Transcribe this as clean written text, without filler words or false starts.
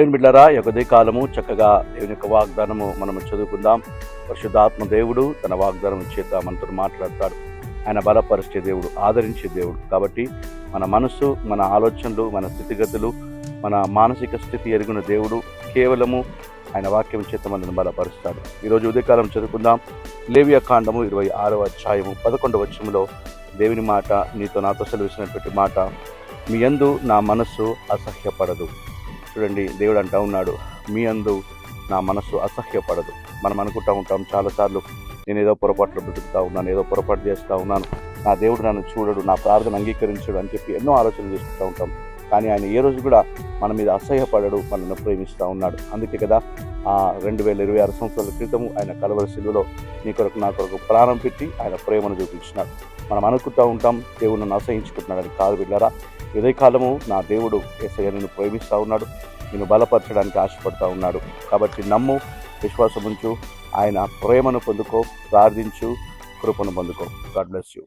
దేవుని బిడ్డలారా, ఈ యొక్క కాలము చక్కగా దేవుని యొక్క వాగ్దానము మనము చదువుకుందాం. పరిశుద్ధాత్మ దేవుడు తన వాగ్దానం చేత మనతో మాట్లాడతాడు. ఆయన బలపరిచే దేవుడు, ఆదరించే దేవుడు. కాబట్టి మన మనస్సు, మన ఆలోచనలు, మన స్థితిగతులు, మన మానసిక స్థితి ఎరిగిన దేవుడు. కేవలము ఆయన వాక్యం చేత మనల్ని బలపరుస్తాడు. ఈరోజు ఉదయకాలం చదువుకుందాం. లేవియా కాండము 26వ అధ్యాయము 11వ వచనములో దేవుని మాట, నీతో నాతో సెలవిసినటువంటి మాట, మీ యందు నా మనస్సు అసహ్యపడదు. చూడండి, దేవుడు అంటా ఉన్నాడు, మీ యందు నా మనస్సు అసహ్యపడదు. మనం అనుకుంటూ ఉంటాం చాలాసార్లు, నేను ఏదో పొరపాట్లు బ్రతుకుతూ ఉన్నాను, ఏదో పొరపాటు చేస్తూ ఉన్నాను, నా దేవుడు నన్ను చూడడు, నా ప్రార్థన అంగీకరించడు అని చెప్పి ఎన్నో ఆలోచనలు చేసుకుంటూ ఉంటాం. కానీ ఆయన ఏ రోజు కూడా మన మీద అసహ్యపడడు, మనల్ని ప్రేమిస్తూ ఉన్నాడు. అందుకే కదా 2026 సంవత్సరాల క్రితము ఆయన కలవరి శిలువలో నీ కొరకు నా కొరకు ప్రాణం పెట్టి ఆయన ప్రేమను చూపించినాడు. మనం అనుకుంటూ ఉంటాం దేవుడు నన్ను అసహించుకుంటున్నాడు అని. కాదు బిడ్డలారా, ఇదే కాలము నా దేవుడు యేసయ్య నిన్ను ప్రేమిస్తూ ఉన్నాడు, నిన్ను బలపరచడానికి ఆశపడుతూ ఉన్నాడు. కాబట్టి నమ్ము, విశ్వాసం ఉంచు, ఆయన ప్రేమను పొందుకో, ప్రార్థించు, కృపను పొందుకో. God bless you.